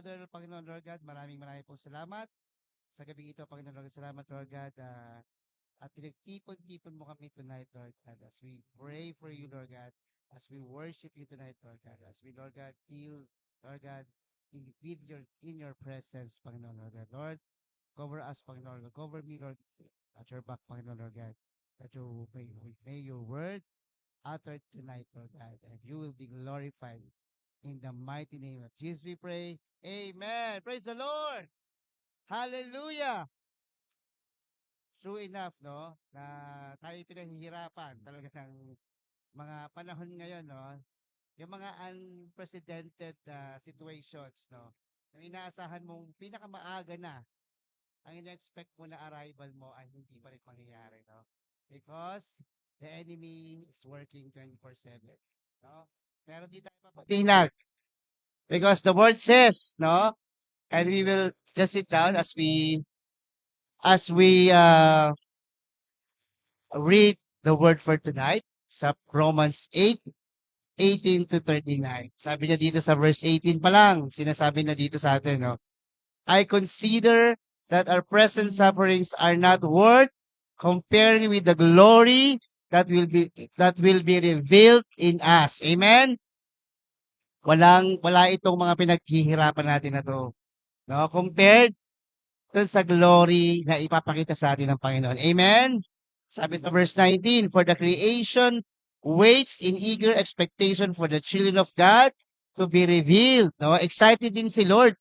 Father, Panginoon Lord God, maraming po salamat. Sa gabi ito, Panginoon Lord, salamat Lord God. At pinagtipon-tipon mo kami tonight, Lord God, as we pray for you, Lord God, as we worship you tonight, Lord God, as we, Lord God, feel, Lord God, in your presence, Panginoon Lord God. Lord, cover us, Panginoon Lord. Cover me, Lord, at your back, Panginoon Lord God. That you may your word uttered tonight, Lord God, and you will be glorified in the mighty name of Jesus. We pray. Amen. Praise the Lord. Hallelujah. True enough, no, na tayo pinaghihirapan talaga ng mga panahon ngayon, no, yung mga unprecedented situations, no, yung inaasahan mong pinakamaaga na, ang ina-expect mo na arrival mo ay hindi pa rin mangyayari, no, because the enemy is working 24/7, no, pero di tayo papatinag because the word says, no, and we will just sit down as we read the word for tonight sa Romans 8:18 to 39. Sabi niya dito sa verse 18 pa lang, sinasabi na dito sa atin, no? I consider that our present sufferings are not worth comparing with the glory that will be revealed in us. Amen. Wala itong mga pinaghihirapan natin na to, no? Compared dun sa glory na ipapakita sa atin ng Panginoon. Amen? Sabi sa verse 19, for the creation waits in eager expectation for the children of God to be revealed. No? Excited din si Lord,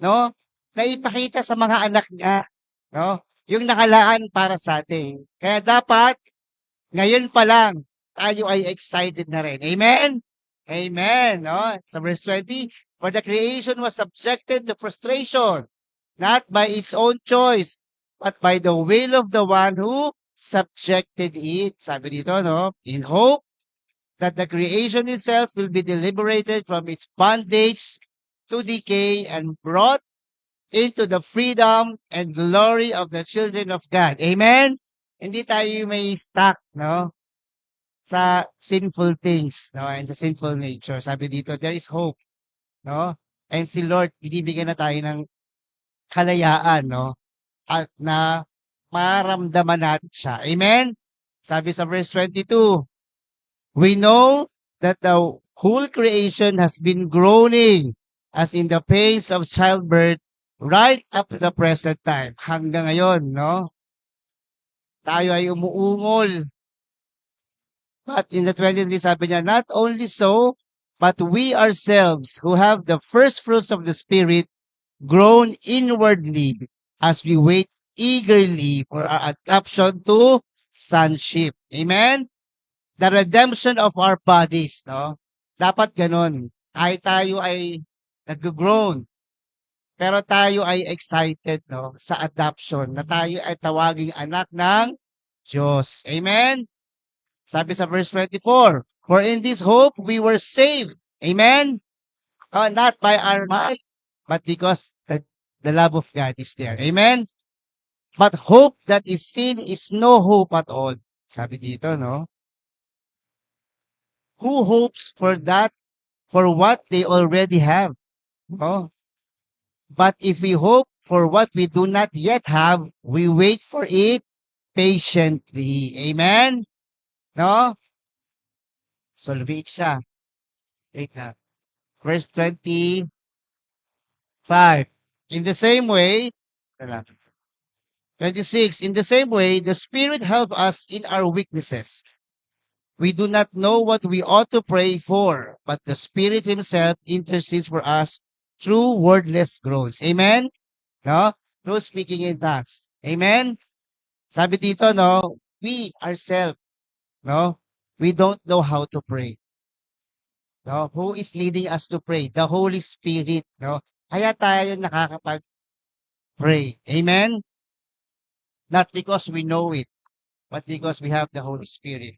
no? Na ipakita sa mga anak niya, no? Yung nakalaan para sa atin. Kaya dapat, ngayon pa lang, tayo ay excited na rin. Amen? Amen. No? Sa verse 20, for the creation was subjected to frustration, not by its own choice, but by the will of the one who subjected it. Sabi dito, no? In hope that the creation itself will be liberated from its bondage to decay and brought into the freedom and glory of the children of God. Amen? Hindi tayo may stuck, no? Sa sinful things, no? And sa sinful nature. Sabi dito, there is hope, no? And si Lord, binibigyan na tayo ng kalayaan, no? At na maramdaman natin siya. Amen? Sabi sa verse 22, we know that the whole creation has been groaning as in the pains of childbirth right up to the present time. Hanggang ngayon, no? Tayo ay umuungol. But in the 23, sabi niya, not only so, but we ourselves who have the first fruits of the Spirit groan inwardly as we wait eagerly for our adoption to sonship. Amen? The redemption of our bodies, no? Dapat ganun. Tayo ay nag-groan, pero tayo ay excited, no? Sa adoption, na tayo ay tawaging anak ng Diyos. Amen? Sabi sa verse 24, for in this hope we were saved. Amen? Not by our might, but because the love of God is there. Amen? But hope that is seen is no hope at all. Sabi dito, no? Who hopes for that, for what they already have? No? But if we hope for what we do not yet have, we wait for it patiently. Amen? No? Solvate siya. Wait na. Verse 25. In the same way, 26, in the same way, the Spirit help us in our weaknesses. We do not know what we ought to pray for, but the Spirit Himself intercedes for us through wordless groans. Amen? No? Through speaking in tongues. Amen? Sabi dito, no? We ourselves, no? We don't know how to pray. No? Who is leading us to pray? The Holy Spirit, no? Kaya tayo nakakapag-pray. Amen? Not because we know it, but because we have the Holy Spirit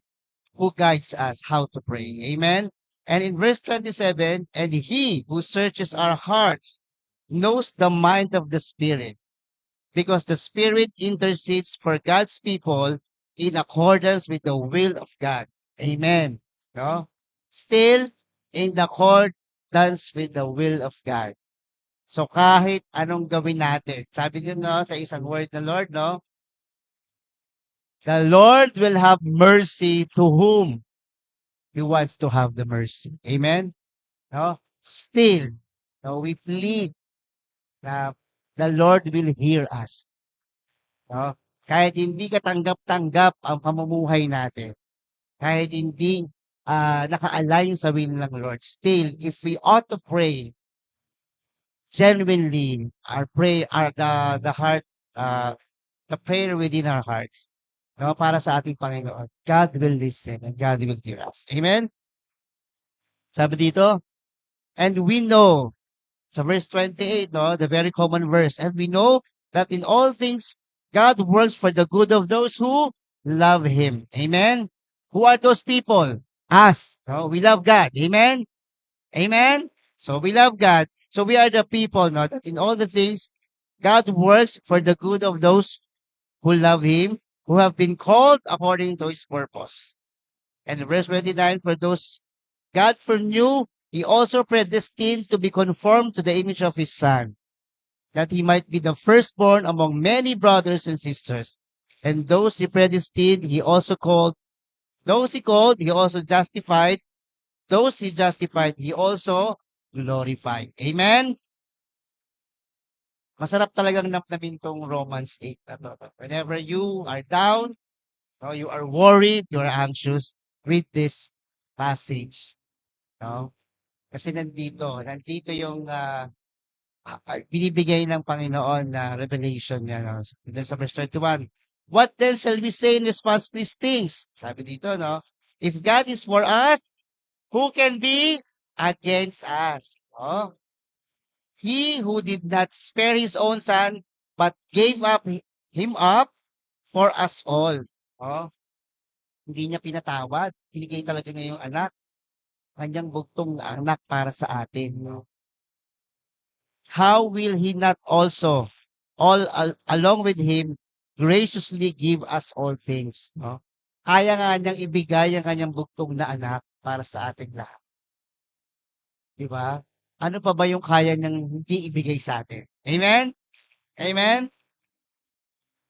who guides us how to pray. Amen? And in verse 27, and He who searches our hearts knows the mind of the Spirit, because the Spirit intercedes for God's people in accordance with the will of God. Amen. No? Still in accordance with the will of God. So kahit anong gawin natin, sabi din no, sa isang word na Lord, no, the Lord will have mercy to whom He wants to have the mercy. Amen? No? Still, no, we plead na the Lord will hear us. No? Kahit hindi katanggap-tanggap ang pamumuhay natin, kahit hindi naka-align sa will ng Lord, still, if we ought to pray genuinely, our prayer, the heart, uh, the prayer within our hearts, no, para sa ating Panginoon, God will listen and God will hear us. Amen? Sabi dito, and we know, sa verse 28, no, the very common verse, and we know that in all things, God works for the good of those who love Him. Amen? Who are those people? Us. No? We love God. Amen? Amen? So we love God. So we are the people, no, that in all the things, God works for the good of those who love Him, who have been called according to His purpose. And verse 29, for those God foreknew, He also predestined to be conformed to the image of His Son, that He might be the firstborn among many brothers and sisters. And those He predestined, He also called. Those He called, He also justified. Those He justified, He also glorified. Amen? Masarap talagang namnamin tong Romans 8 na to. Whenever you are down, no, you are worried, you are anxious, read this passage. No? Kasi nandito yung binibigay ng Panginoon na revelation niya. No? Then sa verse 31, what then shall we say in response to these things? Sabi dito, no? If God is for us, who can be against us? Oh, He who did not spare His own Son, but gave Him up for us all. Oh, hindi niya pinatawad. Binigay talaga niya yung anak. Kanyang bugtong na anak para sa atin. No? How will He not also, along with Him, graciously give us all things? No? Kaya nga niyang ibigay ang kanyang bugtong na anak para sa ating lahat. Di ba? Ano pa ba yung kaya niyang hindi ibigay sa atin? Amen? Amen?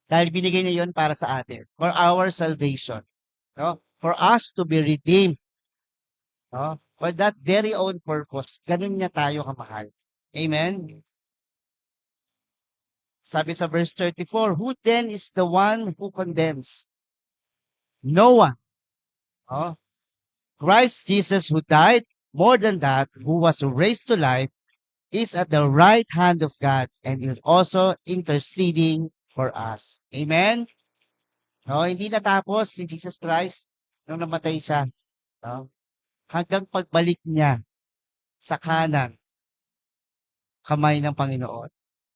Dahil binigay niya yon para sa atin. For our salvation. No? For us to be redeemed. No? For that very own purpose. Ganun niya tayo kamahal. Amen? Sabi sa verse 34, who then is the one who condemns? No one. Oh, Christ Jesus who died, more than that, who was raised to life, is at the right hand of God and is also interceding for us. Amen? No, hindi natapos si Jesus Christ nung namatay siya. No? Hanggang pagbalik niya sa kanan, kamay ng Panginoon.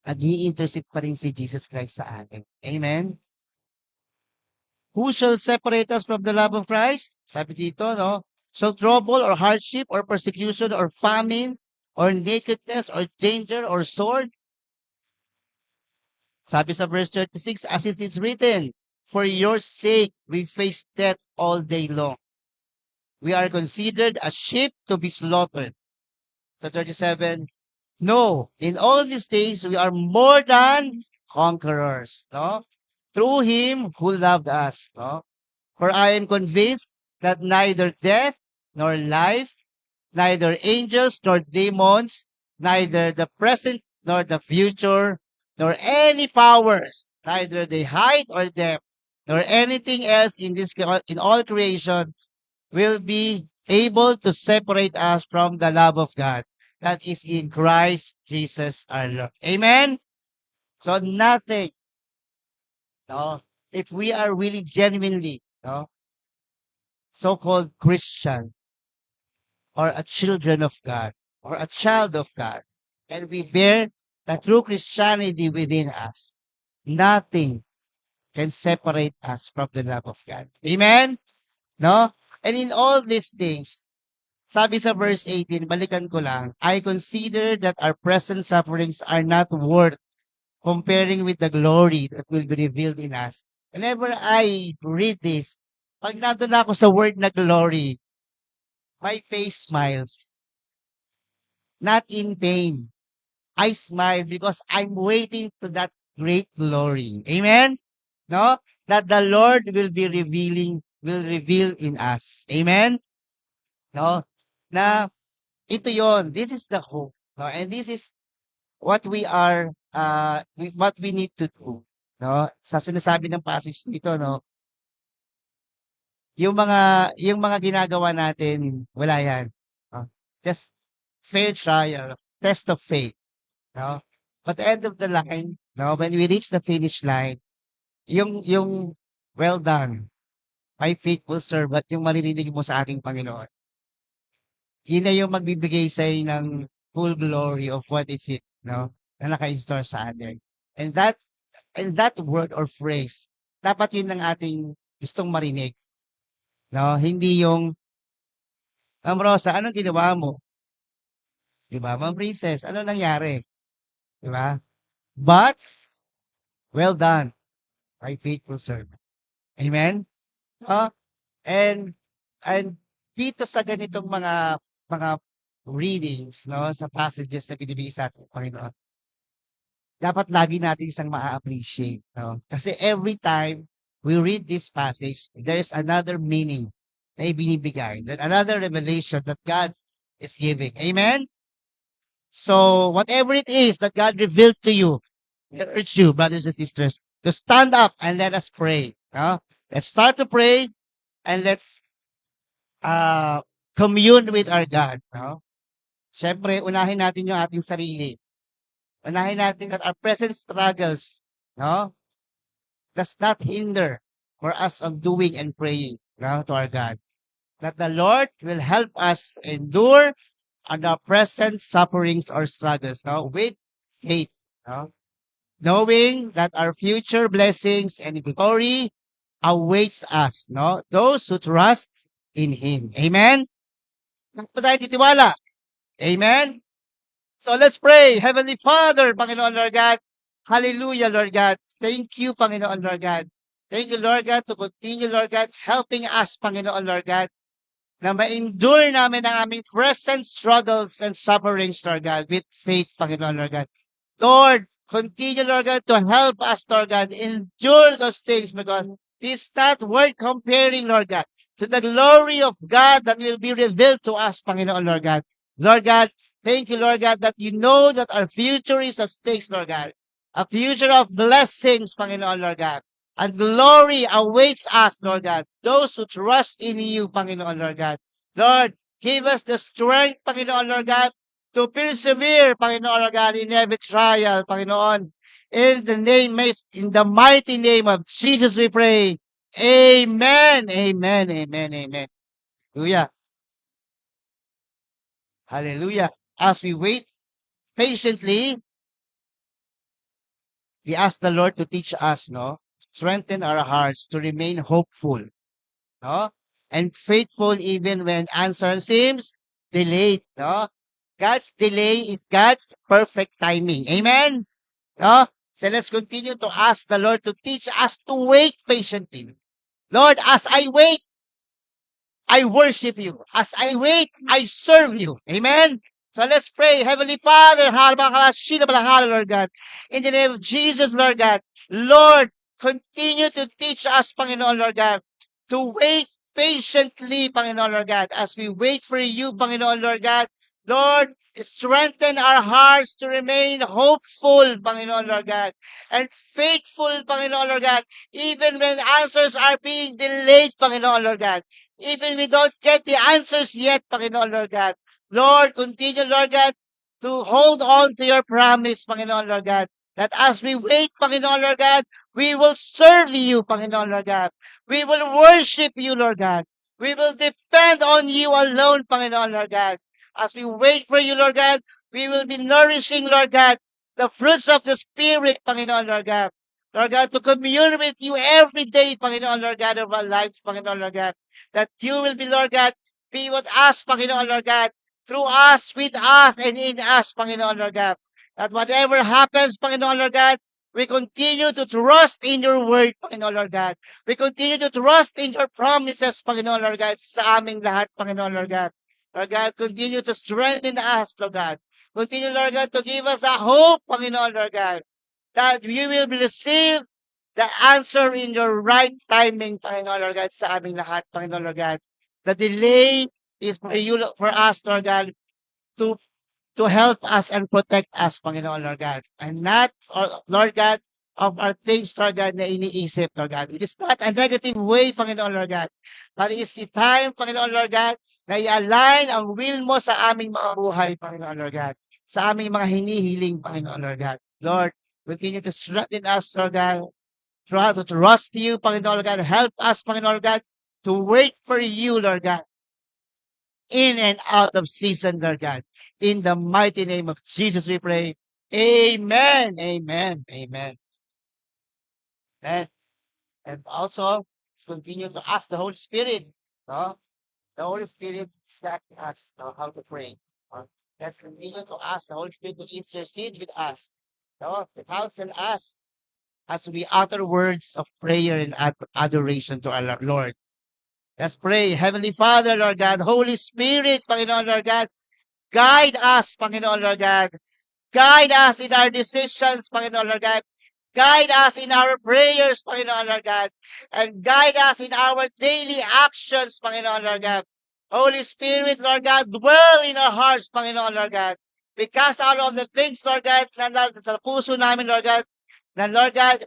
Nag-i-intercede pa rin si Jesus Christ sa atin. Amen? Who shall separate us from the love of Christ? Sabi dito, no? Shall trouble or hardship or persecution or famine or nakedness or danger or sword? Sabi sa verse 36, as it is written, for your sake we face death all day long. We are considered a sheep to be slaughtered. Sa 37, no, in all these things we are more than conquerors. No? Through Him who loved us. No? For I am convinced that neither death nor life, neither angels nor demons, neither the present nor the future, nor any powers, neither the height or depth, nor anything else in all creation will be able to separate us from the love of God that is in Christ Jesus our Lord. Amen? So nothing, no, if we are really genuinely, no, so-called Christian or a children of God or a child of God, and we bear the true Christianity within us, nothing can separate us from the love of God. Amen? No? And in all these things, sabi sa verse 18, balikan ko lang, I consider that our present sufferings are not worth comparing with the glory that will be revealed in us. Whenever I read this, pag nandun na ako sa word na glory, my face smiles. Not in pain. I smile because I'm waiting to that great glory. Amen? No? That the Lord will reveal in us. Amen? No? Na ito yon. This is the hope. No? And this is what we are, what we need to do. No? Sa sinasabi ng passage dito, no? Yung mga ginagawa natin, wala yan. No? Just fair trial, test of faith. No? But at the end of the line, no, when we reach the finish line, yung well done, my faithful servant, yung maririnig mo sa ating Panginoon, yun na yung magbibigay sa'yo ng full glory of what is it, no, na naka-install sa atin. And that word or phrase, dapat yun ang ating gustong marinig, no? Hindi yung, Ma'am Rosa, anong ginawa mo? Di ba? Ma'am Princess, ano nangyari? Di ba? But, well done, my faithful servant. Amen? Oh, and and dito sa ganitong mga readings, no, sa passages na binibigay sa ating Panginoon, dapat lagi natin siyang maa-appreciate, no? Kasi every time we read this passage, there is another meaning na ibinibigay, that another revelation that God is giving. Amen? So, whatever it is that God revealed to you, I urge you, brothers and sisters, to stand up and let us pray. No? Let's start to pray and let's commune with our God. No? Siyempre, unahin natin yung ating sarili. Unahin natin that our present struggles, no, does not hinder for us of doing and praying, no, to our God. That the Lord will help us endure our present sufferings or struggles, no, with faith, no, knowing that our future blessings and glory awaits us, no, those who trust in Him. Amen? Bakit ba tayo titiwala? Amen? So let's pray. Heavenly Father, Panginoon Lord God, hallelujah, Lord God. Thank you, Panginoon Lord God. Thank you, Lord God, to continue, Lord God, helping us, Panginoon Lord God, na ma-endure namin ang aming present struggles and sufferings, Lord God, with faith, Panginoon Lord God. Lord, continue, Lord God, to help us, Lord God, endure those things, because this is not worth comparing, Lord God, to the glory of God that will be revealed to us, Panginoon Lord God. Lord God, thank you, Lord God, that you know that our future is at stake, Lord God. A future of blessings, Panginoon Lord God. And glory awaits us, Lord God. Those who trust in you, Panginoon Lord God. Lord, give us the strength, Panginoon Lord God, to persevere, Panginoon Lord God, in every trial, Panginoon. In the mighty name of Jesus we pray. Amen, amen, amen, amen. Hallelujah. Hallelujah. As we wait patiently, we ask the Lord to teach us, no? Strengthen our hearts to remain hopeful, no? And faithful even when answer seems delayed, no? God's delay is God's perfect timing. Amen? No? So let's continue to ask the Lord to teach us to wait patiently. Lord, as I wait, I worship you. As I wait, I serve you. Amen? So let's pray. Heavenly Father, Lord God, in the name of Jesus, Lord God, Lord, continue to teach us, Panginoon, Lord God, to wait patiently, Panginoon, Lord God, as we wait for you, Panginoon, Lord God. Lord, strengthen our hearts to remain hopeful, Panginoon, Lord God, and faithful, Panginoon, Lord God, even when answers are being delayed, Panginoon, Lord God. Even we don't get the answers yet, Panginoon, Lord God. Lord, continue, Lord God, to hold on to your promise, Panginoon, Lord God, that as we wait, Panginoon, Lord God, we will serve you, Panginoon, Lord God. We will worship you, Lord God. We will depend on you alone, Panginoon, Lord God. As we wait for you, Lord God, we will be nourishing, Lord God, the fruits of the Spirit, Panginoon, Lord God. Lord God, to commune with you every day, Panginoon, Lord God, of our lives, Panginoon, Lord God. That you will be, Lord God, be with us, Panginoon, Lord God, through us, with us, and in us, Panginoon, Lord God. That whatever happens, Panginoon, Lord God, we continue to trust in your word, Panginoon, Lord God. We continue to trust in your promises, Panginoon, Lord God, sa aming lahat, Panginoon, Lord God. Lord God, continue to strengthen us, Lord God. Continue, Lord God, to give us the hope, Panginoon, Lord God, that we will receive the answer in your right timing, Panginoon, Lord God, sa aming lahat, Panginoon, Lord God. The delay is for you, for us, Lord God, to to help us and protect us, Panginoon, Lord God. And not, Lord God, of our things, Lord God, na iniisip, Lord God. It is not a negative way, Panginoon, Lord God. But it is the time, Panginoon, Lord God, na i-align ang will mo sa aming mga buhay, Panginoon, Lord God. Sa aming mga hinihiling, Panginoon, Lord God. Lord, continue to strengthen us, Lord God. Try to trust you, Panginoon, Lord God. Help us, Panginoon, Lord God, to wait for you, Lord God, in and out of season, Lord God. In the mighty name of Jesus, we pray. Amen. Amen. Amen. And, and also, let's continue to ask the Holy Spirit. No? The Holy Spirit is guiding us how to pray. Let's continue to ask the Holy Spirit to intercede with us. No? To counsel us as we utter words of prayer and adoration to our Lord. Let's pray. Heavenly Father, Lord God, Holy Spirit, Panginoon, Lord God, guide us, Panginoon, Lord God. Guide us in our decisions, Panginoon, Lord God. Guide us in our prayers, Panginoon, Lord God. And guide us in our daily actions, Panginoon, Lord God. Holy Spirit, Lord God, dwell in our hearts, Panginoon, Lord God. Because out of the things, Lord God, na sa puso namin, Lord God, na Lord God,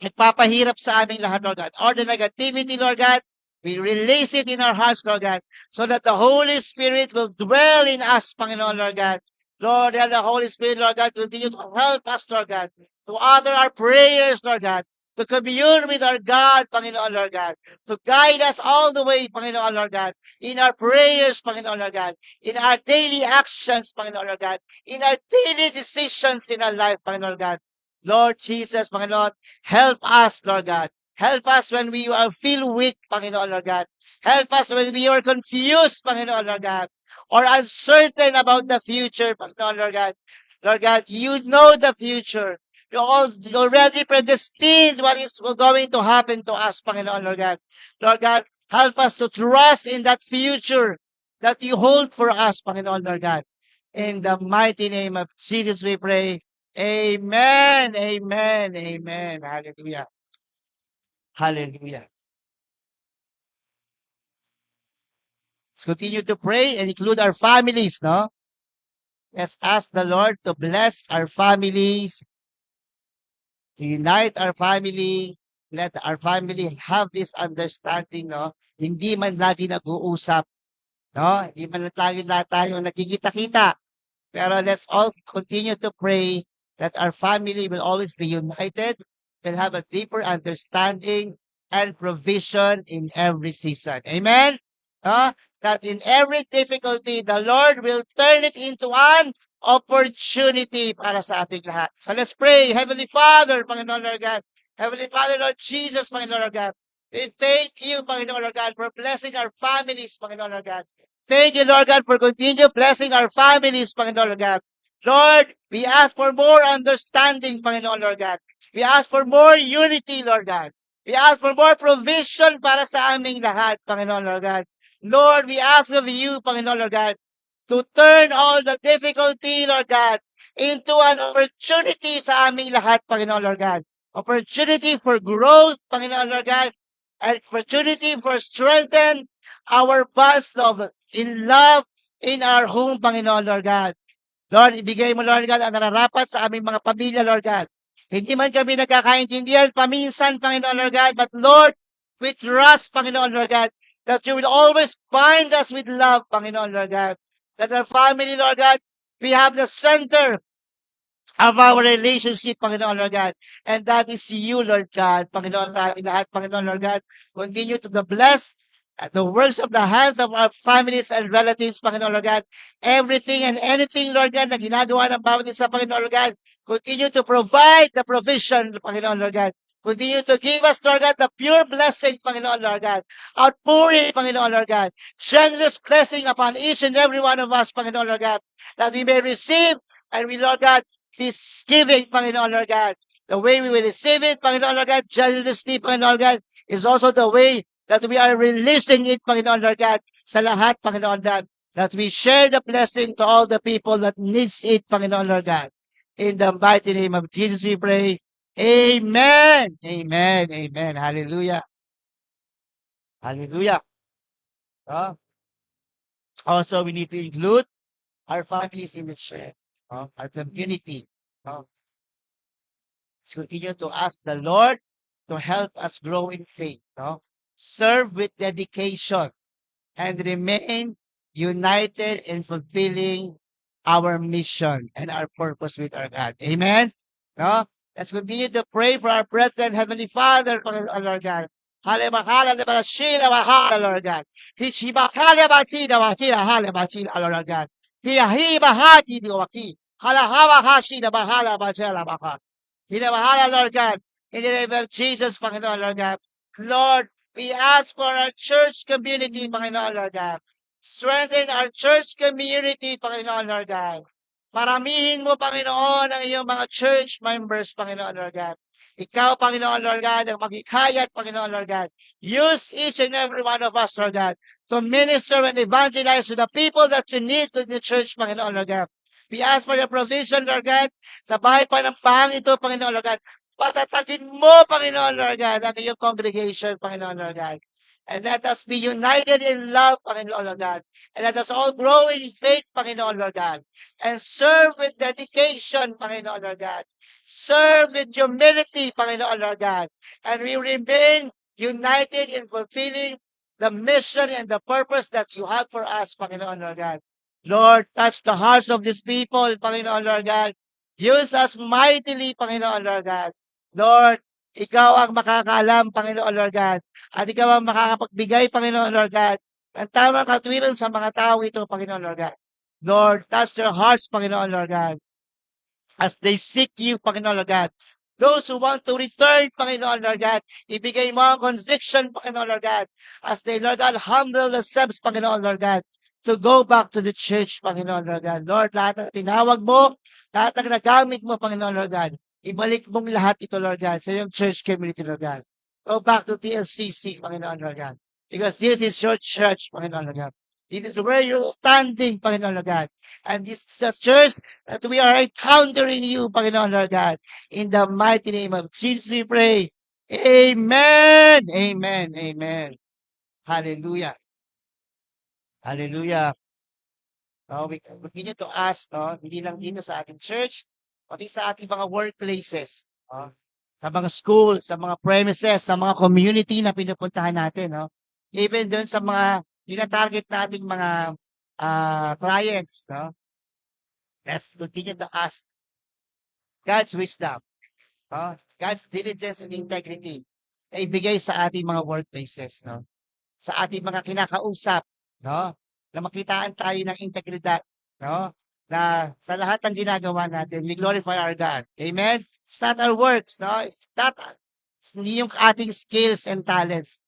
nagpapahirap sa aming lahat, Lord God. Or the negativity, Lord God, we release it in our hearts, Lord God, so that the Holy Spirit will dwell in us, Panginoon, Lord God. Lord, and the Holy Spirit, Lord God, continue to help us, Lord God, to utter our prayers, Lord God, to commune with our God, Panginoon, Lord God, to guide us all the way, Panginoon, Lord God, in our prayers, Panginoon, Lord God, in our daily actions, Panginoon, Lord God, in our daily decisions in our life, Panginoon, Lord God. Lord Jesus, Panginoon, help us, Lord God. Help us when we feel weak, Panginoon, Lord God. Help us when we are confused, Panginoon, Lord God, or uncertain about the future, Panginoon, Lord God. Lord God, you know the future. You already predestined what is going to happen to us, Panginoon, Lord God. Lord God, help us to trust in that future that you hold for us, Panginoon, Lord God. In the mighty name of Jesus, we pray. Amen. Amen. Amen. Hallelujah. Hallelujah. Let's continue to pray and include our families, no? Let's ask the Lord to bless our families, to unite our family. Let our family have this understanding, no? Hindi man lagi nag-uusap, no? Hindi man lagi lahat tayo nagkikita-kita. Pero let's all continue to pray that our family will always be united, will have a deeper understanding and provision in every season. Amen? That in every difficulty, the Lord will turn it into an opportunity para sa ating lahat. So let's pray. Heavenly Father, Panginoon Lord God. Heavenly Father, Lord Jesus, Panginoon Lord God. We thank you, Panginoon Lord God, for blessing our families, Panginoon Lord God. Thank you, Lord God, for continue blessing our families, Panginoon Lord God. Lord, we ask for more understanding, Panginoon Lord God. We ask for more unity, Lord God. We ask for more provision para sa aming lahat, Panginoon Lord God. Lord, we ask of you, Panginoon Lord God, to turn all the difficulty, Lord God, into an opportunity sa aming lahat, Panginoon Lord God. Opportunity for growth, Panginoon Lord God, and opportunity for strengthen our bonds in love in our home, Panginoon Lord God. Lord, ibigay mo, Lord God, ang nararapat sa aming mga pamilya, Lord God. Hindi man kami nagkakaintindihan paminsan, Panginoon Lord God, but Lord, we trust, Panginoon Lord God, that you will always bind us with love, Panginoon Lord God. That our family, Lord God, we have the center of our relationship, Panginoon Lord God. And that is you, Lord God. Panginoon, namin lahat, Panginoon Lord God. Continue to bless the works of the hands of our families and relatives, Panginoon Lord God. Everything and anything, Lord God, na ginagawa ng bawat isa, Panginoon Lord God. Continue to provide the provision, Panginoon Lord God. Continue to give us, Lord God, the pure blessing, Panginoon Lord God. Outpouring, Panginoon Lord God. Generous blessing upon each and every one of us, Panginoon Lord God. That we may receive and we, Lord God, His giving, Panginoon Lord God. The way we will receive it, Panginoon Lord God, generously, Panginoon Lord God, is also the way that we are releasing it, Panginoon Lord God, sa lahat, Panginoon God, that we share the blessing to all the people that needs it, Panginoon Lord God. In the mighty name of Jesus we pray. Amen. Amen. Amen. Hallelujah. Hallelujah. No? Also, we need to include our families in the church, no? Our community. No? Let's continue to ask the Lord to help us grow in faith. No? Serve with dedication and remain united in fulfilling our mission and our purpose with our God. Amen? No? Let's continue to pray for our brethren, Heavenly Father, Panginoon, Lord God. Halemakala de Balashila Mahala, Lord God. Hichibakala Batida Wakila Hala Batila, Lord God. Hiyahiba Hati Waki. Halahawa Hashi the Bahala Bajela Baka. Hinabahala, Lord God. In the name of Jesus, Panginoon, Lord God. Lord, we ask for our church community, Panginoon, Lord God. Strengthen our church community, Panginoon, Lord God. Paramihin mo, Panginoon, ang iyong mga church members, Panginoon, Lord God. Ikaw, Panginoon, Lord God, ang magikayat, Panginoon, Lord God. Use each and every one of us, Lord God, to minister and evangelize to the people that you need to the church, Panginoon, Lord God. We ask for your provision, Lord God, sa bahay pa ng pang ito, Panginoon, Lord God. Patatagin mo, Panginoon, Lord God, ang iyong congregation, Panginoon, Lord God. And let us be united in love, Panginoon, Lord God. And let us all grow in faith, Panginoon, Lord God. And serve with dedication, Panginoon, Lord God. Serve with humility, Panginoon, Lord God. And we remain united in fulfilling the mission and the purpose that you have for us, Panginoon, Lord God. Lord, touch the hearts of these people, Panginoon, Lord God. Use us mightily, Panginoon, Lord God. Lord, ikaw ang makakaalam, Panginoon, Lord God. At ikaw ang makakapagbigay, Panginoon, Lord God, ng tamang katwiran sa mga tao ito, Panginoon, Lord God. Lord, touch their hearts, Panginoon, Lord God, as they seek you, Panginoon, Lord God. Those who want to return, Panginoon, Lord God, ibigay mo ang conviction, Panginoon, Lord God, as they, Lord God, humble themselves, Panginoon, Lord God, to go back to the church, Panginoon, Lord God. Lord, lahat ng tinawag mo, lahat ng nagamit mo, Panginoon, Lord God, ibalik mong lahat ito, Lord God, sa iyong church community, Lord God. Go back to TLCC, Panginoon, Lord God, because this is your church, Panginoon, Lord God. This is where you're standing, Panginoon, Lord God. And this is the church that we are encountering you, Panginoon, Lord God. In the mighty name of Jesus we pray. Amen. Amen. Amen. Hallelujah. Hallelujah. We continue to ask, no, hindi lang dito sa ating church, pati sa ating mga workplaces, sa mga schools, sa mga premises, sa mga community na pinupuntahan natin, no? Even doon sa mga tina-target nating mga clients, no? Let's continue to ask God's wisdom, God's diligence and integrity na ibigay sa ating mga workplaces, no? Sa ating mga kinakausap, no? Na makitaan tayo ng integridad, no? Na sa lahat ng ginagawa natin, we glorify our God. Amen? It's not our works, no? It's hindi yung ating skills and talents,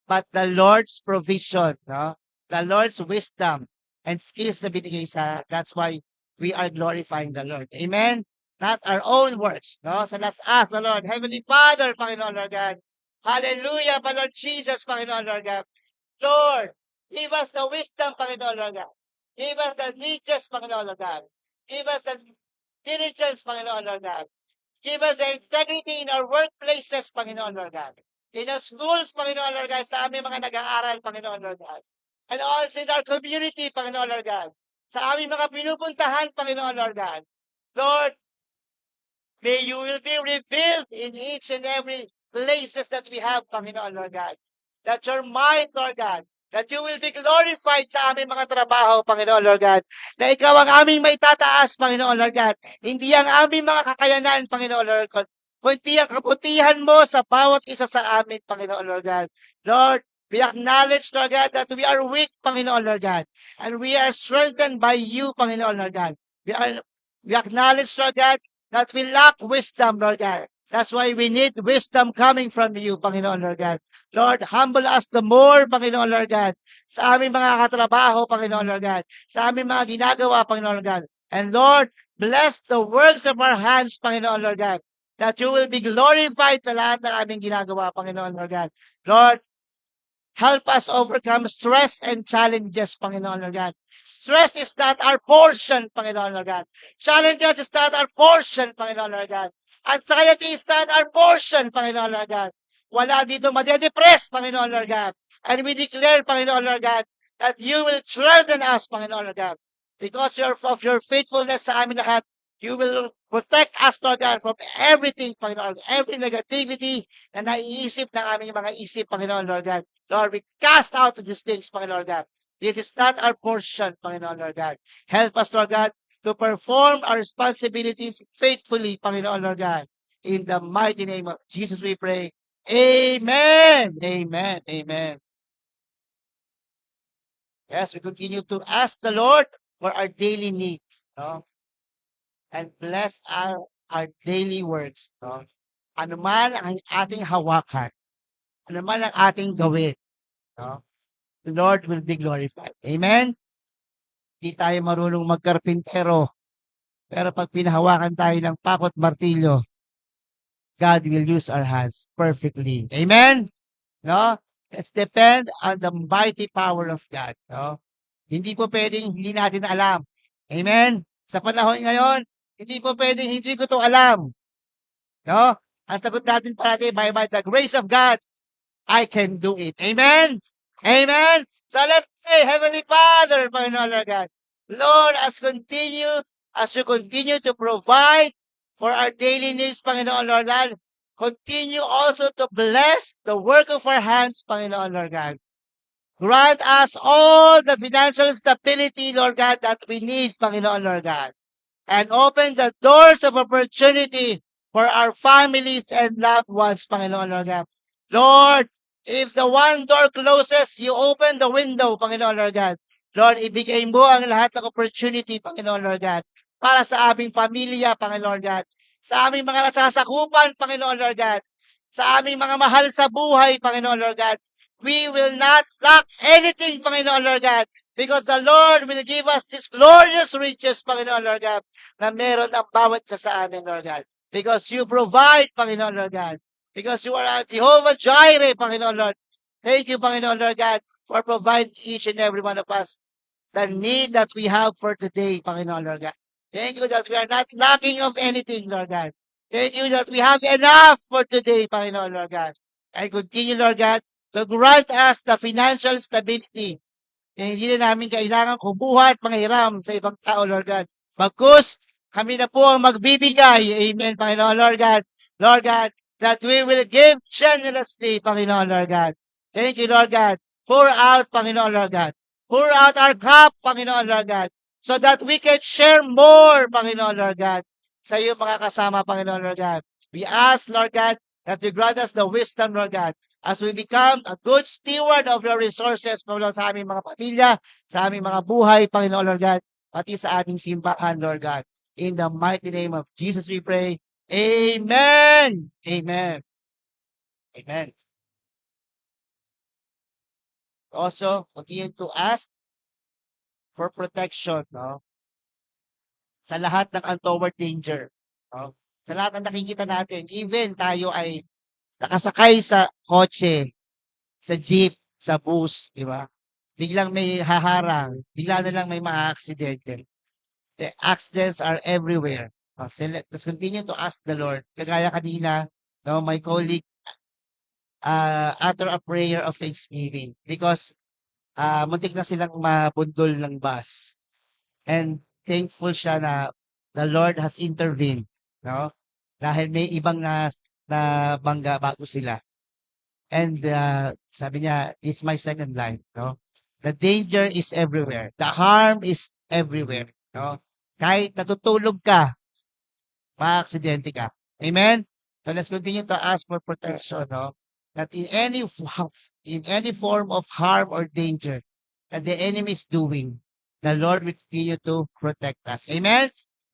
but the Lord's provision, no? The Lord's wisdom and skills na binigay sa, that's why we are glorifying the Lord. Amen? Not our own works, no? So let's ask the Lord, Heavenly Father, Panginoon, Lord God. Hallelujah, Lord Jesus, Panginoon, Lord God. Lord, give us the wisdom, Panginoon, Lord God. Give us the diligence, Panginoon, Lord God. Give us the diligence, Panginoon, Lord God. Give us the integrity in our workplaces, Panginoon, Lord God. In our schools, Panginoon, Lord God, sa aming mga nag-aaral, Panginoon, Lord God. And also in our community, Panginoon, Lord God. Sa aming mga pinupuntahan, Panginoon, Lord God. Lord, may you will be revealed in each and every places that we have, Panginoon, Lord God. That your mind, Lord God, that you will be glorified sa aming mga trabaho, Panginoon, Lord God. Na ikaw ang aming may tataas, Panginoon, Lord God. Hindi ang aming mga kakayanan, Panginoon, Lord God. Kundi ang kabutihan mo sa bawat isa sa amin, Panginoon, Lord God. Lord, we acknowledge, Lord God, that we are weak, Panginoon, Lord God. And we are strengthened by you, Panginoon, Lord God. We acknowledge, Lord God, that we lack wisdom, Lord God. That's why we need wisdom coming from you, Panginoon, Lord God. Lord, humble us the more, Panginoon, Lord God, sa aming mga katrabaho, Panginoon, Lord God, sa aming mga ginagawa, Panginoon, Lord God. And Lord, bless the works of our hands, Panginoon, Lord God, that you will be glorified sa lahat ng aming ginagawa, Panginoon, Lord God. Lord, Help us overcome stress and challenges, Panginoon Lord God. Stress is not our portion, Panginoon Lord God. Challenges is not our portion, Panginoon Lord God. Anxiety is not our portion, Panginoon Lord God. Wala dito madidepress, Panginoon Lord God. And we declare, Panginoon Lord God, that you will strengthen us, Panginoon Lord God. Because of your faithfulness sa amin lahat, you will protect us, Lord God, from everything, Panginoon. Every negativity na naiisip ng aming mga isip, Panginoon Lord God. Lord, we cast out these things, Panginoon Lord God. This is not our portion, Panginoon Lord God. Help us, Lord God, to perform our responsibilities faithfully, Panginoon Lord God. In the mighty name of Jesus we pray. Amen. Amen. Amen. Yes, we continue to ask the Lord for our daily needs, no? And bless our daily works, no? Ano man ang ating hawakan, ano man ang ating gawin, no? The Lord will be glorified. Amen? Di tayo marunong magkarpintero, pero pag pinahawakan tayo ng pakot martilyo, God will use our hands perfectly. Amen? No? Let's depend on the mighty power of God. No? Hindi po pwedeng hindi natin alam. Amen? Sa panahon ngayon, hindi po pwedeng hindi ko to alam. No? Ang sagot natin parati, by the grace of God, I can do it. Amen? Amen? So let's pray, Heavenly Father, Panginoon Lord God. Lord, as you continue to provide for our daily needs, Panginoon Lord God, continue also to bless the work of our hands, Panginoon Lord God. Grant us all the financial stability, Lord God, that we need, Panginoon Lord God. And open the doors of opportunity for our families and loved ones, Panginoon Lord God. Lord, if the one door closes, you open the window, Panginoon Lord God. Lord, ibigay mo ang lahat ng opportunity, Panginoon Lord God, para sa aming pamilya, Panginoon Lord God. Sa aming mga nasasakupan, Panginoon Lord God. Sa aming mga mahal sa buhay, Panginoon Lord God. We will not lack anything, Panginoon Lord God, because the Lord will give us His glorious riches, Panginoon Lord God, na meron ang bawat isa sa amin, Lord God. Because you provide, Panginoon Lord God. Because you are Jehovah Jireh, Panginoon Lord. Thank you, Panginoon Lord God, for providing each and every one of us the need that we have for today, Panginoon Lord God. Thank you that we are not lacking of anything, Lord God. Thank you that we have enough for today, Panginoon Lord God. And continue, Lord God, to grant us the financial stability. Hindi na namin kailangan kumuha at manghiram sa ibang tao, Lord God. Bagkus, kami na po ang magbibigay. Amen, Panginoon, Lord God. Lord God, that we will give generously, Panginoon, Lord God. Thank you, Lord God. Pour out, Panginoon, Lord God. Pour out our cup, Panginoon, Lord God, so that we can share more, Panginoon, Lord God, sa iyong mga kasama, Panginoon, Lord God. We ask, Lord God, that you grant us the wisdom, Lord God, as we become a good steward of your resources, Panginoon, sa aming mga pamilya, sa aming mga buhay, Panginoon, Lord God, pati sa aming simbahan, Lord God. In the mighty name of Jesus we pray. Amen! Amen! Amen. Also, continue to ask for protection, no? Sa lahat ng untoward danger. No? Sa lahat ng nakikita natin, even tayo ay nakasakay sa kotse, sa jeep, sa bus, di ba? Biglang may haharang, bigla na lang may mga-aksidente. The accidents are everywhere. So let's continue to ask the Lord. Kagaya kanina, no, my colleague utter a prayer of thanksgiving because muntik na silang mabundol ng bus. And thankful siya na the Lord has intervened, no? Dahil may ibang na bangga bago sila. And sabi niya, it's my second life, no? The danger is everywhere. The harm is everywhere, no? Kahit natutulog ka, ma-aksidente ka. Amen? So let's continue to ask for protection, no? That in any form of harm or danger that the enemy is doing, the Lord will continue to protect us. Amen?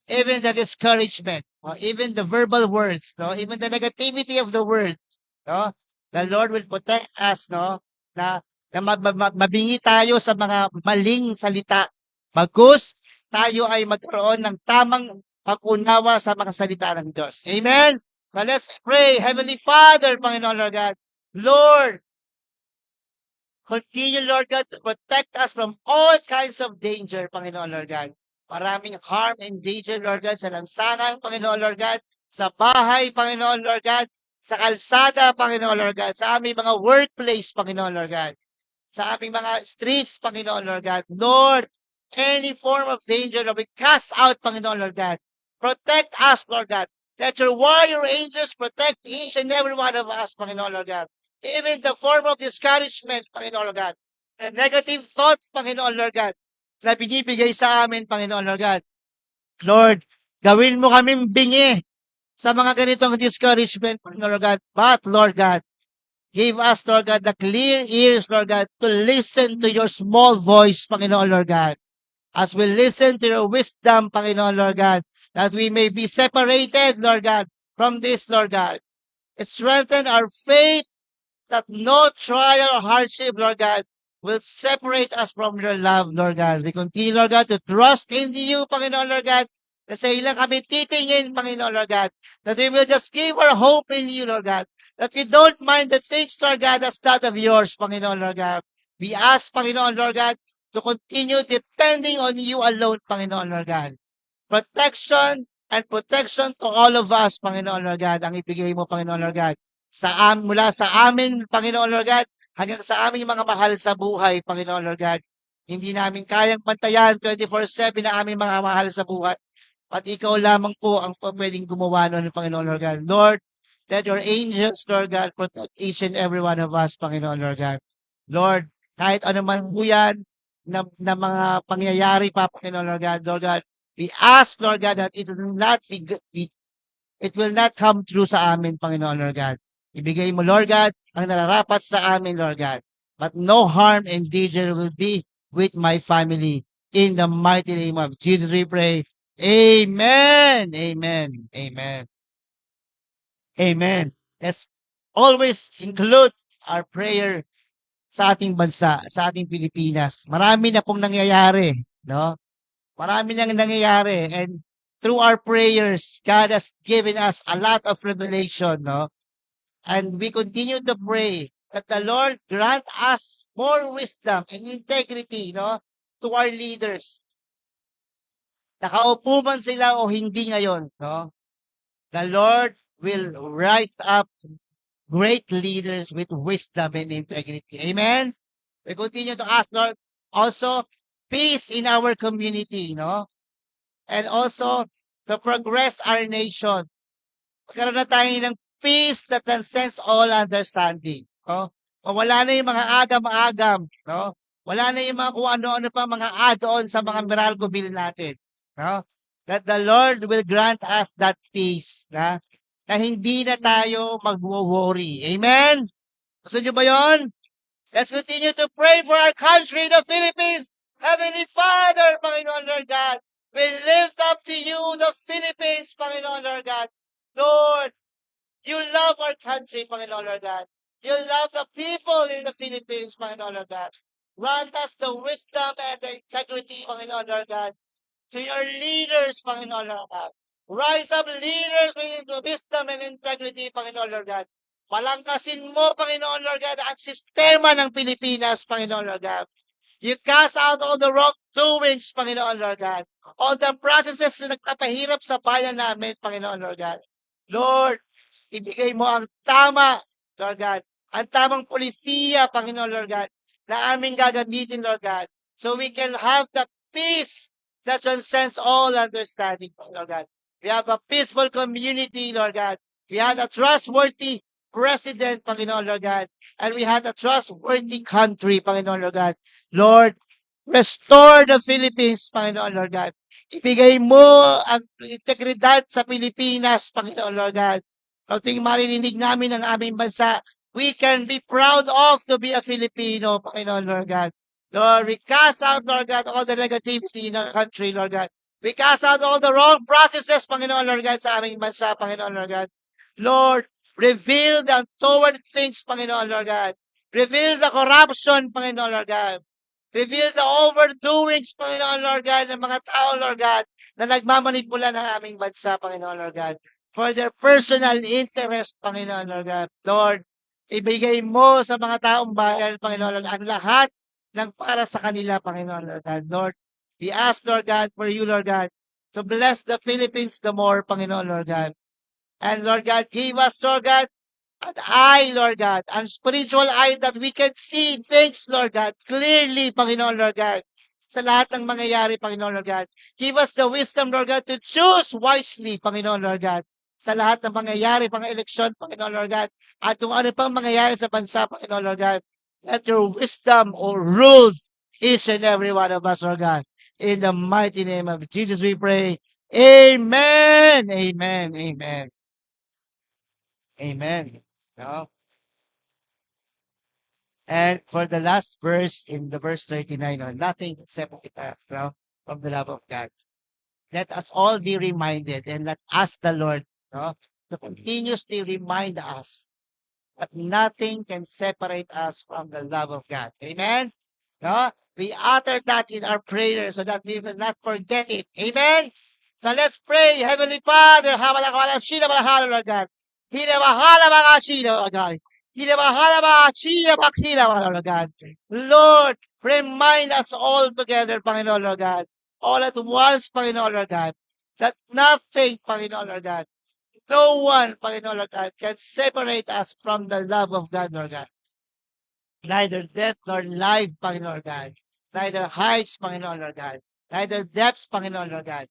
Even the discouragement, no? Even the verbal words, no? Even the negativity of the word, no? The Lord will protect us, no? Na mabingi tayo sa mga maling salita. Bagkus, tayo ay magkaroon ng tamang pag-unawa sa mga salita ng Diyos. Amen? So let's pray. Heavenly Father, Panginoon Lord God, Lord, Continue, Lord God, to protect us from all kinds of danger, Panginoon, Lord God. Maraming harm and danger, Lord God, sa lansangan, Panginoon, Lord God, sa bahay, Panginoon, Lord God, sa kalsada, Panginoon, Lord God, sa aming mga workplace, Panginoon, Lord God, sa aming mga streets, Panginoon, Lord God. Lord, any form of danger that we cast out, Panginoon, Lord God. Protect us, Lord God. Let your warrior angels protect each and every one of us, Panginoon, Lord God. Even the form of discouragement, Panginoon, Lord God. And negative thoughts, Panginoon, Lord God, na binibigay sa amin, Panginoon, Lord God. Lord, gawin mo kaming bingi sa mga ganitong discouragement, Panginoon, Lord God. But, Lord God, give us, Lord God, the clear ears, Lord God, to listen to your small voice, Panginoon, Lord God. As we listen to your wisdom, Panginoon, Lord God, that we may be separated, Lord God, from this, Lord God. Strengthen our faith that no trial or hardship, Lord God, will separate us from your love, Lord God. We continue, Lord God, to trust in you, Panginoon, Lord God. Kasi ilang kami titingin, Panginoon, Lord God, that we will just give our hope in you, Lord God. That we don't mind the things, Lord God, that's not of yours, Panginoon, Lord God. We ask, Panginoon, Lord God, to continue depending on you alone, Panginoon, Lord God. Protection to all of us, Panginoon Lord God, ang ibigay mo, Panginoon Lord God, mula sa amin, Panginoon Lord God, hanggang sa aming mga mahal sa buhay, Panginoon Lord God. Hindi namin kayang pantayan 24/7 na aming mga mahal sa buhay. At ikaw lamang po ang pwedeng gumawa nun, Panginoon Lord God. Lord, let your angels, Lord God, protect each and every one of us, Panginoon Lord God. Lord, kahit ano man po yan, na mga pangyayari pa, Panginoon Lord God, Lord God, we ask, Lord God, that it will not it will not come true sa amin, Panginoon, Lord God. Ibigay mo, Lord God, ang nararapat sa amin, Lord God. But no harm and danger will be with my family. In the mighty name of Jesus we pray. Amen. Amen. Amen. Amen. Let's always include our prayer sa ating bansa, sa ating Pilipinas. Marami na pong nangyayari, no? Marami nang nangyayari, and through our prayers, God has given us a lot of revelation, no? And we continue to pray that the Lord grant us more wisdom and integrity, no? To our leaders. Nakaupo man sila o hindi ngayon, no? The Lord will rise up great leaders with wisdom and integrity. Amen? We continue to ask, Lord, also peace in our community, no? And also to progress our nation. Magkaroon na tayo ng peace that transcends all understanding. No? Wala na yung mga agam-agam. No? Wala na yung mga kung ano-ano pa mga add-on sa mga Meralco bill natin. No? That the Lord will grant us that peace. Na hindi na tayo mag-worry. Amen? Gusto nyo ba yun? Let's continue to pray for our country, the Philippines. Heavenly Father, Panginoon Lord God, we lift up to you the Philippines, Panginoon Lord God. Lord, you love our country, Panginoon Lord God. You love the people in the Philippines, Panginoon Lord God. Grant us the wisdom and the integrity, Panginoon Lord God, to your leaders, Panginoon Lord God. Rise up leaders with wisdom and integrity, Panginoon Lord God. Palangkasin mo, Panginoon Lord God, ang sistema ng Pilipinas, Panginoon Lord God. You cast out all the wrongdoings, Panginoon Lord God. All the processes na nagpapahirap sa bayan namin, Panginoon Lord God. Lord, ibigay mo ang tama, Lord God. Ang tamang polisiya, Panginoon Lord God, na aming gagamitin, Lord God. So we can have the peace that transcends all understanding, Lord God. We have a peaceful community, Lord God. We have a trustworthy president, Panginoon Lord God. And we have a trustworthy country, Panginoon Lord God. Lord, restore the Philippines, Panginoon Lord God. Ibigay mo ang integridad sa Pilipinas, Panginoon Lord God. Kauting marinig namin ang aming bansa, we can be proud of to be a Filipino, Panginoon Lord God. Lord, we cast out, Lord God, all the negativity in our country, Lord God. We cast out all the wrong processes, Panginoon Lord God, sa aming bansa, Panginoon Lord God. Lord, reveal the untoward things, Panginoon Lord God. Reveal the corruption, Panginoon Lord God. Reveal the overdoings, Panginoon Lord God, ng mga tao, Lord God, na nagmamanipula ng aming bansa, Panginoon Lord God, for their personal interest, Panginoon Lord God. Lord, ibigay mo sa mga taong bayan, Panginoon Lord, ang lahat ng para sa kanila, Panginoon Lord God. Lord, we ask, Lord God, for you, Lord God, to bless the Philippines the more, Panginoon Lord God. And Lord God, give us, Lord God, an eye, Lord God, and spiritual eye that we can see things, Lord God, clearly, Panginoon Lord God, sa lahat ng mangyayari, Panginoon Lord God. Give us the wisdom, Lord God, to choose wisely, Panginoon Lord God, sa lahat ng mangyayari, eleksyon, Panginoon Lord God, at kung ano pang mangyayari sa bansa, Panginoon Lord God. Let your wisdom or rule each and every one of us, Lord God. In the mighty name of Jesus we pray. Amen. Amen. Amen. Amen. No? And for the last verse in the verse 39, no, nothing can separate us, no, from the love of God. Let us all be reminded and let ask the Lord, no, to continuously remind us that nothing can separate us from the love of God. Amen? No? We utter that in our prayer so that we will not forget it. Amen? So let's pray. Heavenly Father, Lord God. Lord God. Lord God. Lord, remind us all together, Panginoon Lord God. All at once, Panginoon Lord God. That nothing, Panginoon Lord God, no one, Panginoon Lord God, can separate us from the love of God, Lord God. Neither death nor life, Panginoon Lord God. Neither heights, Panginoon Lord God. Neither depths, Panginoon Lord God.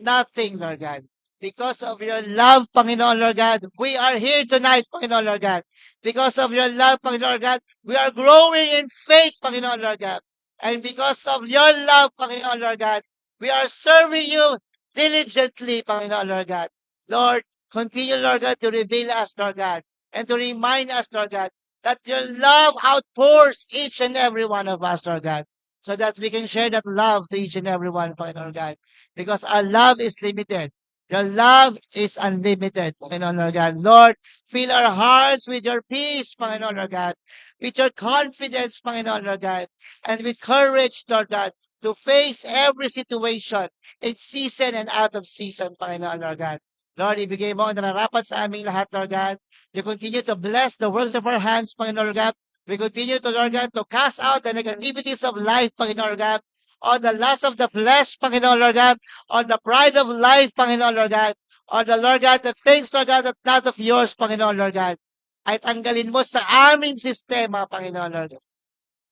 Nothing, Lord God. Because of your love, Panginoon Lord God, we are here tonight, Panginoon Lord God. Because of your love, Panginoon Lord God, we are growing in faith, Panginoon Lord God. And because of your love, Panginoon Lord God, we are serving you diligently, Panginoon Lord God. Lord, continue, Lord God, to reveal us, Lord God, and to remind us, Lord God, that your love outpours each and every one of us, Lord God, so that we can share that love to each and every one, Panginoon God, because our love is limited. Your love is unlimited, Panginoon Lord God. Lord, fill our hearts with your peace, Panginoon Lord God, with your confidence, Panginoon Lord God, and with courage, Lord God, to face every situation in season and out of season, Panginoon Lord God. Lord, ibigay mo ang nararapat sa aming lahat, Lord God. You continue to bless the works of our hands, Panginoon Lord God. We continue to, Lord God, to cast out the negativities of life, Panginoon Lord God, on the lust of the flesh, Panginoon Lord God, on the pride of life, Panginoon Lord God, on the, Lord God, the things, Lord God, that not of yours, Panginoon Lord God, ay tanggalin mo sa aming sistema, Panginoon Lord God.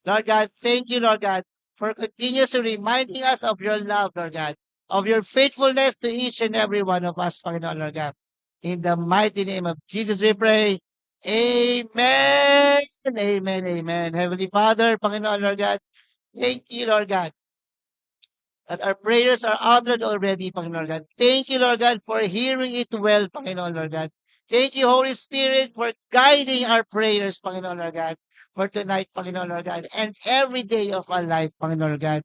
Lord God, thank you, Lord God, for continuously reminding us of your love, Lord God, of your faithfulness to each and every one of us, Panginoon Lord God. In the mighty name of Jesus we pray. Amen. Amen. Amen. Heavenly Father, Panginoon Lord God, thank you, Lord God, that our prayers are uttered already, Panginoon God. Thank you, Lord God, for hearing it well, Panginoon Lord God. Thank you, Holy Spirit, for guiding our prayers, Panginoon Lord God, for tonight, Panginoon Lord God, and every day of our life, Panginoon Lord God.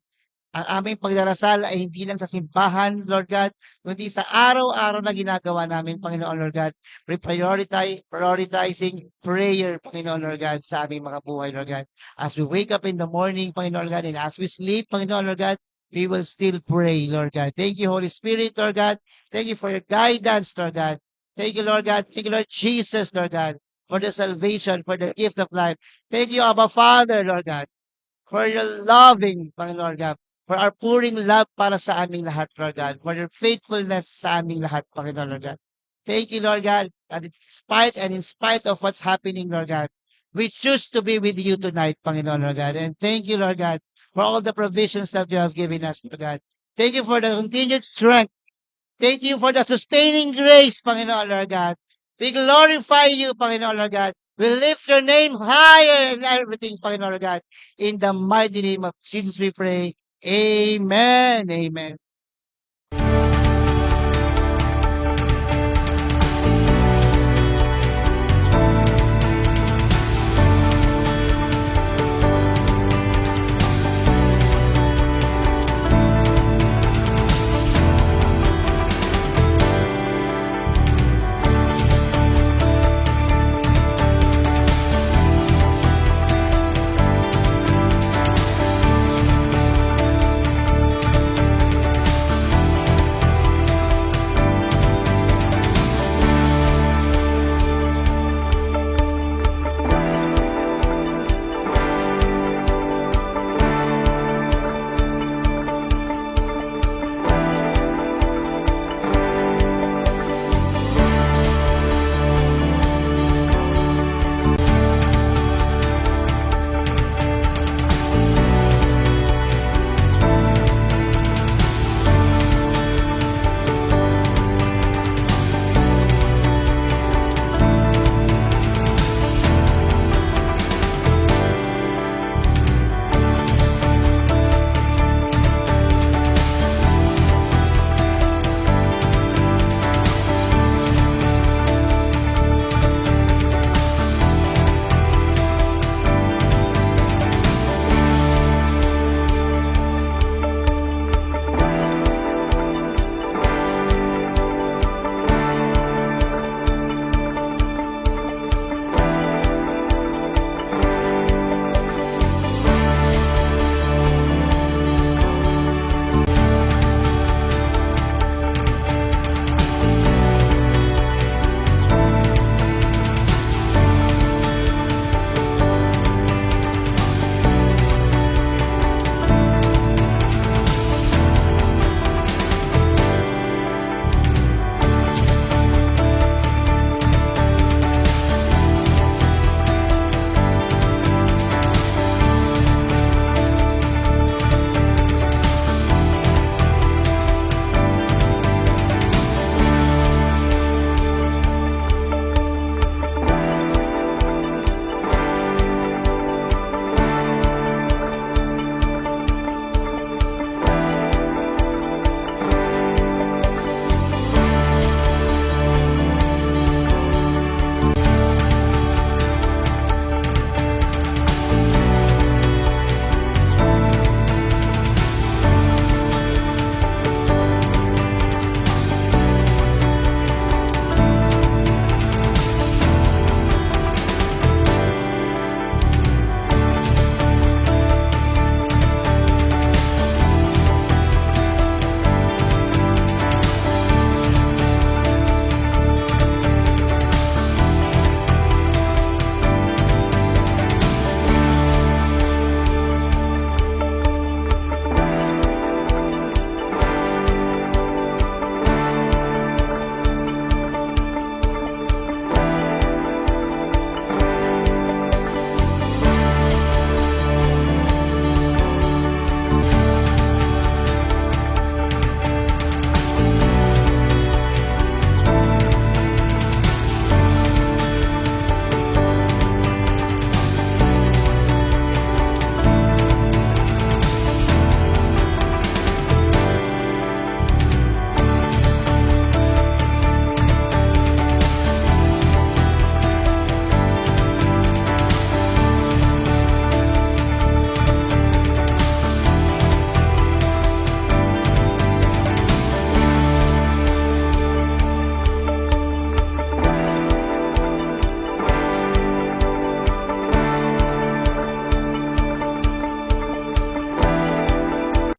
Ang aming pagdarasal ay hindi lang sa simbahan, Lord God, kundi sa araw-araw na ginagawa namin, Panginoon Lord God. Prioritizing prayer, Panginoon Lord God, sa aming mga buhay, Lord God. As we wake up in the morning, Panginoon Lord God, and as we sleep, Panginoon Lord God, we will still pray, Lord God. Thank you, Holy Spirit, Lord God. Thank you for your guidance, Lord God. Thank you, Lord God. Thank you, Lord Jesus, Lord God, for the salvation, for the gift of life. Thank you, Abba Father, Lord God, for your loving, Panginoon God, for our pouring love para sa aming lahat, Lord God, for your faithfulness sa aming lahat, Panginoon Lord God. Thank you, Lord God, that in spite of what's happening, Lord God, we choose to be with you tonight, Panginoon Lord God. And thank you, Lord God, for all the provisions that you have given us, Lord God. Thank you for the continued strength. Thank you for the sustaining grace, Panginoon Lord God. We glorify you, Panginoon Lord God. We lift your name higher in everything, Panginoon Lord God. In the mighty name of Jesus we pray. Amen. Amen.